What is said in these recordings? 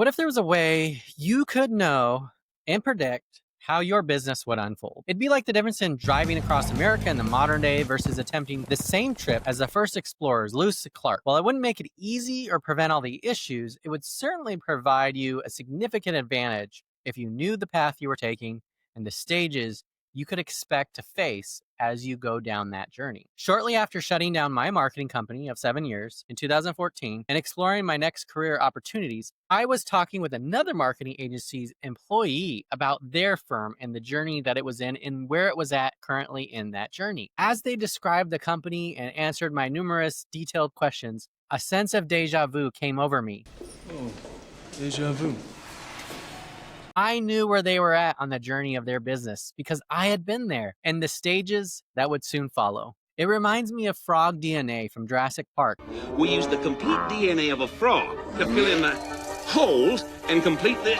What if there was a way you could know and predict how your business would unfold? It'd be like the difference in driving across America in the modern day versus attempting the same trip as the first explorers, Lewis and Clark. While it wouldn't make it easy or prevent all the issues, it would certainly provide you a significant advantage if you knew the path you were taking and the stages you could expect to face as you go down that journey. Shortly after shutting down my marketing company of 7 years in 2014 and exploring my next career opportunities, I was talking with another marketing agency's employee about their firm and the journey that it was in and where it was at currently in that journey. As they described the company and answered my numerous detailed questions, a sense of deja vu came over me. Oh, deja vu. I knew where they were at on the journey of their business because I had been there and the stages that would soon follow. It reminds me of frog DNA from Jurassic Park. We use the complete DNA of a frog to fill in the holes and complete the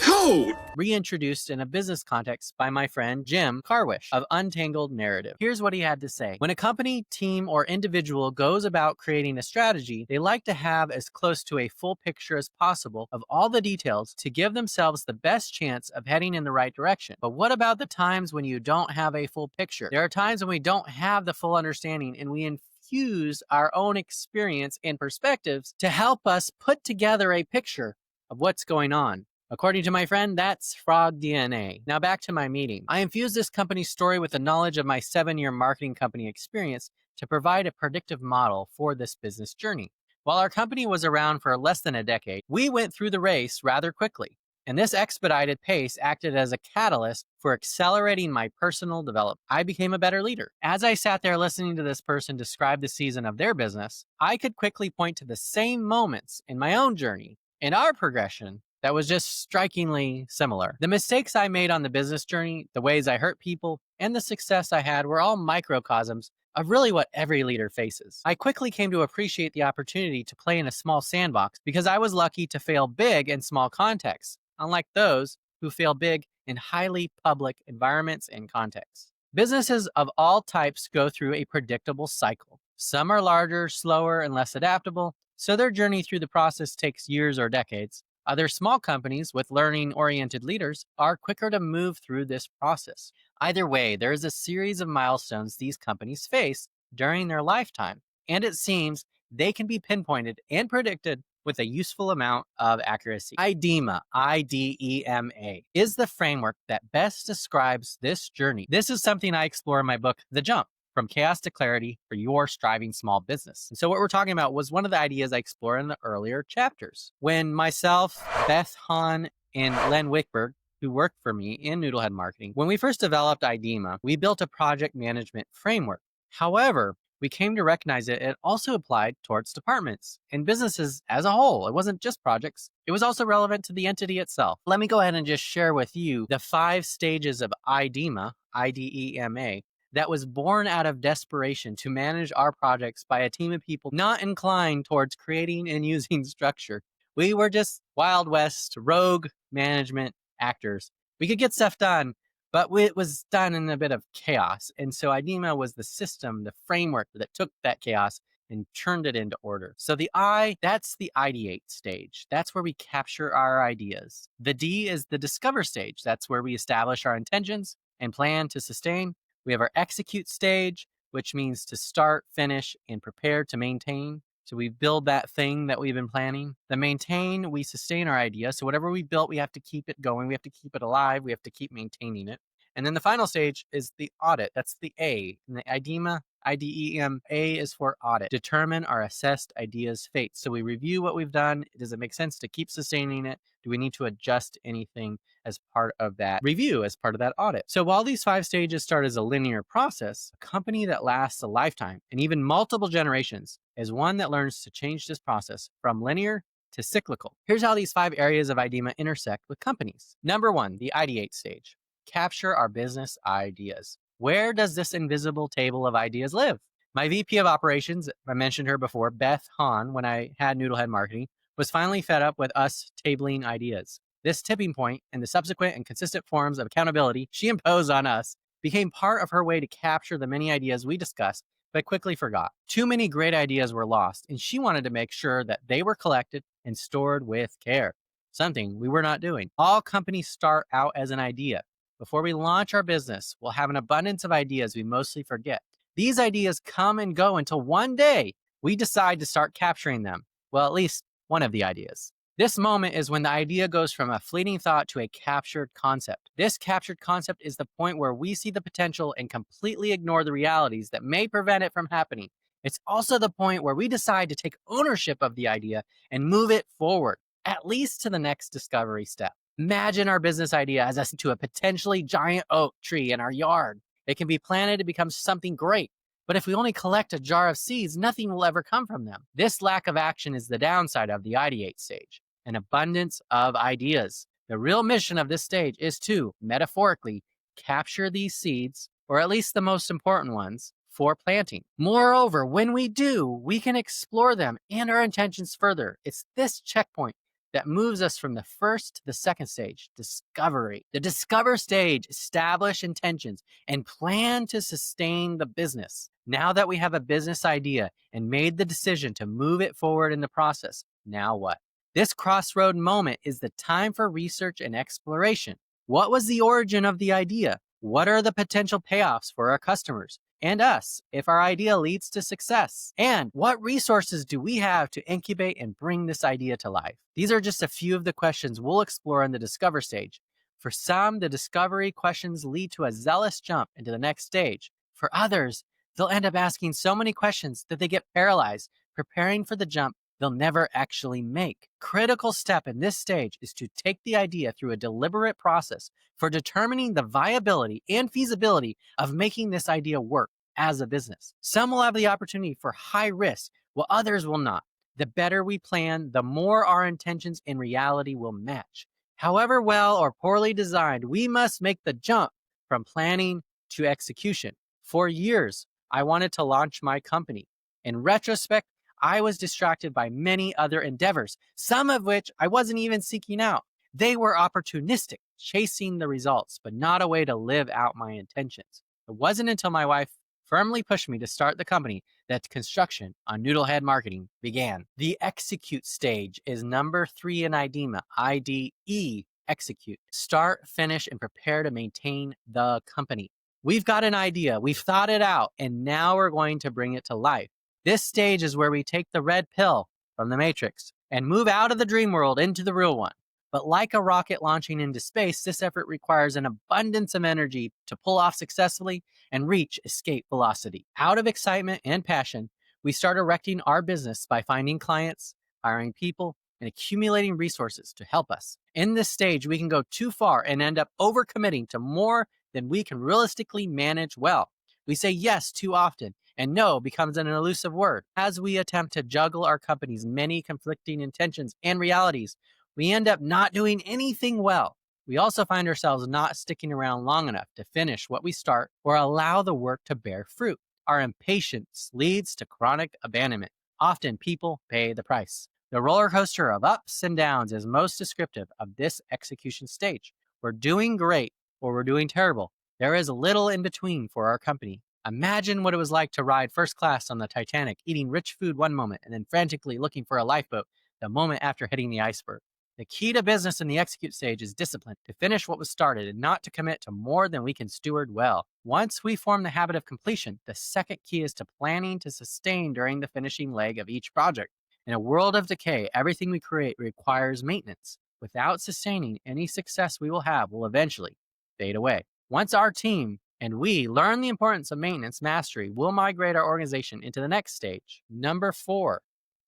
code. Reintroduced in a business context by my friend Jim Carwish of Untangled Narrative. Here's what he had to say. When a company, team, or individual goes about creating a strategy, they like to have as close to a full picture as possible of all the details to give themselves the best chance of heading in the right direction. But what about the times when you don't have a full picture? There are times when we don't have the full understanding and we infuse our own experience and perspectives to help us put together a picture of what's going on. According to my friend, that's frog DNA. Now back to my meeting. I infused this company's story with the knowledge of my 7-year marketing company experience to provide a predictive model for this business journey. While our company was around for less than a decade, we went through the race rather quickly. And this expedited pace acted as a catalyst for accelerating my personal development. I became a better leader. As I sat there listening to this person describe the season of their business, I could quickly point to the same moments in my own journey and our progression that was just strikingly similar. The mistakes I made on the business journey, the ways I hurt people, and the success I had were all microcosms of really what every leader faces. I quickly came to appreciate the opportunity to play in a small sandbox because I was lucky to fail big in small contexts, unlike those who fail big in highly public environments and contexts. Businesses of all types go through a predictable cycle. Some are larger, slower, and less adaptable, so their journey through the process takes years or decades. Other small companies with learning-oriented leaders are quicker to move through this process. Either way, there is a series of milestones these companies face during their lifetime, and it seems they can be pinpointed and predicted with a useful amount of accuracy. IDEMA, I-D-E-M-A, is the framework that best describes this journey. This is something I explore in my book, The Jump: From Chaos to Clarity for Your Striving Small Business. And so what we're talking about was one of the ideas I explored in the earlier chapters. When myself, Beth Hahn, and Len Wickberg, who worked for me in Noodlehead Marketing, when we first developed IDEMA, we built a project management framework. However, we came to recognize that it also applied towards departments and businesses as a whole. It wasn't just projects. It was also relevant to the entity itself. Let me go ahead and just share with you the 5 stages of IDEMA, I-D-E-M-A, that was born out of desperation to manage our projects by a team of people not inclined towards creating and using structure. We were just Wild West, rogue management actors. We could get stuff done, but it was done in a bit of chaos. And so IDEMA was the system, the framework that took that chaos and turned it into order. So the I, that's the ideate stage. That's where we capture our ideas. The D is the discover stage. That's where we establish our intentions and plan to sustain. We have our execute stage, which means to start, finish, and prepare to maintain. So we build that thing that we've been planning. The maintain, we sustain our idea. So whatever we built, we have to keep it going. We have to keep it alive. We have to keep maintaining it. And then the final stage is the audit. That's the A. And the IDEMA, I-D-E-M-A is for audit. Determine our assessed idea's fate. So we review what we've done. Does it make sense to keep sustaining it? Do we need to adjust anything as part of that review, as part of that audit? So while these 5 stages start as a linear process, a company that lasts a lifetime and even multiple generations is one that learns to change this process from linear to cyclical. Here's how these 5 areas of IDEMA intersect with companies. Number 1, the ideate stage. Capture our business ideas. Where does this invisible table of ideas live? My VP of operations, I mentioned her before, Beth Hahn, when I had Noodlehead Marketing, was finally fed up with us tabling ideas. This tipping point and the subsequent and consistent forms of accountability she imposed on us became part of her way to capture the many ideas we discussed, but quickly forgot. Too many great ideas were lost, and she wanted to make sure that they were collected and stored with care. something we were not doing. All companies start out as an idea. Before we launch our business, we'll have an abundance of ideas we mostly forget. These ideas come and go until one day we decide to start capturing them. Well, at least one of the ideas. This moment is when the idea goes from a fleeting thought to a captured concept. This captured concept is the point where we see the potential and completely ignore the realities that may prevent it from happening. It's also the point where we decide to take ownership of the idea and move it forward, at least to the next discovery step. Imagine our business idea as us to a potentially giant oak tree in our yard. It can be planted to become something great, but if we only collect a jar of seeds, nothing will ever come from them. This lack of action is the downside of the ideate stage, an abundance of ideas. The real mission of this stage is to, metaphorically, capture these seeds, or at least the most important ones, for planting. Moreover, when we do, we can explore them and our intentions further. It's this checkpoint that moves us from the first to the second stage, discovery. The discover stage, establish intentions and plan to sustain the business. Now that we have a business idea and made the decision to move it forward in the process, now what? This crossroad moment is the time for research and exploration. What was the origin of the idea? What are the potential payoffs for our customers and us if our idea leads to success? And what resources do we have to incubate and bring this idea to life? These are just a few of the questions we'll explore in the discover stage. For some, the discovery questions lead to a zealous jump into the next stage. For others, they'll end up asking so many questions that they get paralyzed, preparing for the jump they'll never actually make. Critical step in this stage is to take the idea through a deliberate process for determining the viability and feasibility of making this idea work as a business. Some will have the opportunity for high risk, while others will not. The better we plan, the more our intentions and reality will match. However well or poorly designed, we must make the jump from planning to execution. For years, I wanted to launch my company. In retrospect, I was distracted by many other endeavors, some of which I wasn't even seeking out. They were opportunistic, chasing the results, but not a way to live out my intentions. It wasn't until my wife firmly pushed me to start the company that construction on Noodlehead marketing began. The execute stage is number 3 in IDEMA, IDE, execute. Start, finish, and prepare to maintain the company. We've got an idea, we've thought it out, and now we're going to bring it to life. This stage is where we take the red pill from the Matrix and move out of the dream world into the real one. But like a rocket launching into space, this effort requires an abundance of energy to pull off successfully and reach escape velocity. Out of excitement and passion, we start erecting our business by finding clients, hiring people, and accumulating resources to help us. In this stage, we can go too far and end up overcommitting to more than we can realistically manage well. We say yes too often, and no becomes an elusive word. As we attempt to juggle our company's many conflicting intentions and realities, we end up not doing anything well. We also find ourselves not sticking around long enough to finish what we start or allow the work to bear fruit. Our impatience leads to chronic abandonment. Often people pay the price. The roller coaster of ups and downs is most descriptive of this execution stage. We're doing great or we're doing terrible. There is little in between for our company. Imagine what it was like to ride first class on the Titanic, eating rich food one moment and then frantically looking for a lifeboat the moment after hitting the iceberg. The key to business in the execute stage is discipline, to finish what was started and not to commit to more than we can steward well. Once we form the habit of completion, the second key is to planning to sustain during the finishing leg of each project. In a world of decay, everything we create requires maintenance. Without sustaining, any success we will have will eventually fade away. Once our team and we learn the importance of maintenance mastery, we'll migrate our organization into the next stage. Number 4,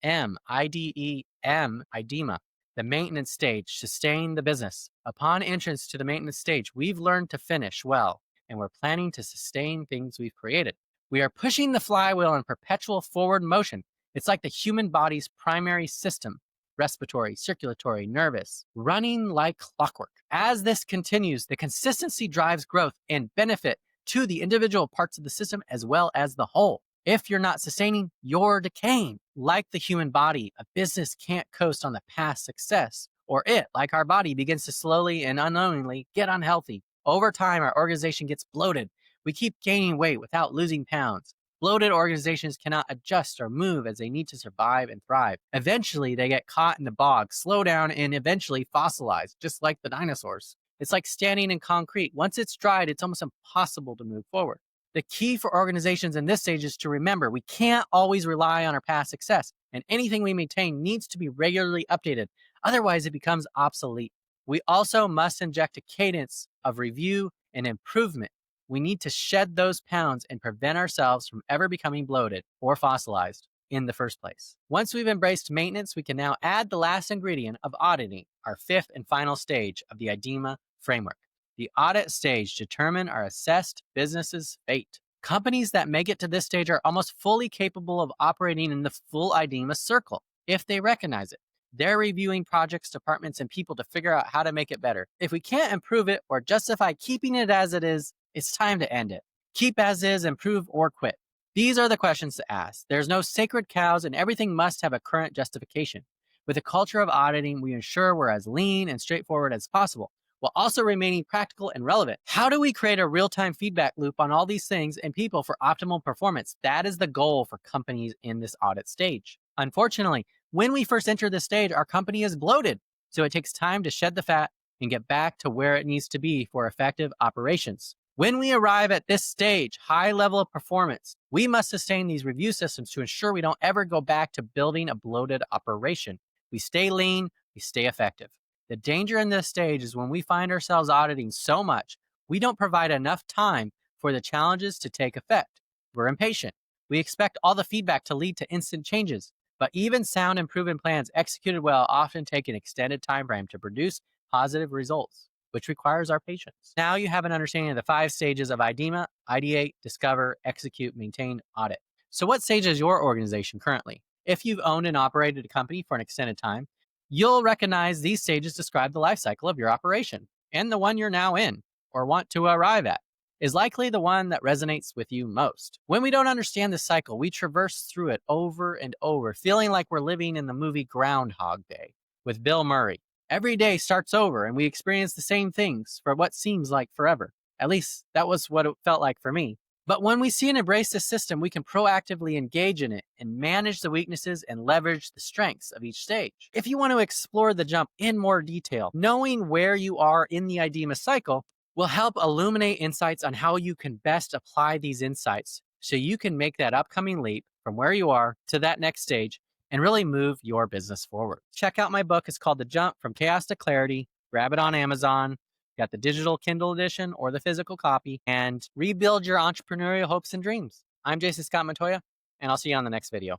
M, IDEM, IDEMA, the maintenance stage, sustain the business. Upon entrance to the maintenance stage, we've learned to finish well, and we're planning to sustain things we've created. We are pushing the flywheel in perpetual forward motion. It's like the human body's primary system, respiratory, circulatory, nervous, running like clockwork. As this continues, the consistency drives growth and benefit to the individual parts of the system as well as the whole. If you're not sustaining, you're decaying. Like the human body, a business can't coast on the past success, or it, like our body, begins to slowly and unknowingly get unhealthy. Over time, our organization gets bloated. We keep gaining weight without losing pounds. Bloated organizations cannot adjust or move as they need to survive and thrive. Eventually, they get caught in the bog, slow down, and eventually fossilize, just like the dinosaurs. It's like standing in concrete. Once it's dried, it's almost impossible to move forward. The key for organizations in this stage is to remember we can't always rely on our past success, and anything we maintain needs to be regularly updated. Otherwise, it becomes obsolete. We also must inject a cadence of review and improvement. We need to shed those pounds and prevent ourselves from ever becoming bloated or fossilized in the first place. Once we've embraced maintenance, we can now add the last ingredient of auditing, our fifth and final stage of the IDEMA framework. The audit stage determines our assessed business's fate. Companies that make it to this stage are almost fully capable of operating in the full IDEMA circle if they recognize it. They're reviewing projects, departments, and people to figure out how to make it better. If we can't improve it or justify keeping it as it is, it's time to end it. Keep as is, improve, or quit. These are the questions to ask. There's no sacred cows, and everything must have a current justification. With a culture of auditing, we ensure we're as lean and straightforward as possible, while also remaining practical and relevant. How do we create a real-time feedback loop on all these things and people for optimal performance? That is the goal for companies in this audit stage. Unfortunately, when we first enter this stage, our company is bloated, so it takes time to shed the fat and get back to where it needs to be for effective operations. When we arrive at this stage, high level of performance, we must sustain these review systems to ensure we don't ever go back to building a bloated operation. We stay lean, we stay effective. The danger in this stage is when we find ourselves auditing so much, we don't provide enough time for the challenges to take effect. We're impatient. We expect all the feedback to lead to instant changes, but even sound improvement plans executed well often take an extended time frame to produce positive results, which requires our patience. Now you have an understanding of the 5 stages of IDEMA: ideate, discover, execute, maintain, audit. So what stage is your organization currently? If you've owned and operated a company for an extended time, you'll recognize these stages describe the life cycle of your operation, and the one you're now in or want to arrive at is likely the one that resonates with you most. When we don't understand the cycle, we traverse through it over and over, feeling like we're living in the movie Groundhog Day with Bill Murray. Every day starts over and we experience the same things for what seems like forever. At least that was what it felt like for me. But when we see and embrace this system, we can proactively engage in it and manage the weaknesses and leverage the strengths of each stage. If you want to explore the jump in more detail, knowing where you are in the IDEMA cycle will help illuminate insights on how you can best apply these insights so you can make that upcoming leap from where you are to that next stage and really move your business forward. Check out my book. It's called The Jump from Chaos to Clarity. Grab it on Amazon. Got the digital Kindle edition or the physical copy, and rebuild your entrepreneurial hopes and dreams. I'm Jason Scott Montoya, and I'll see you on the next video.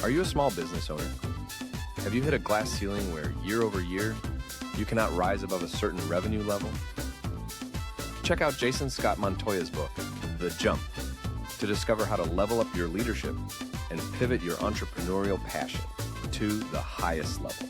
Are you a small business owner? Have you hit a glass ceiling where year over year, you cannot rise above a certain revenue level? Check out Jason Scott Montoya's book, The Jump, to discover how to level up your leadership and pivot your entrepreneurial passion to the highest level.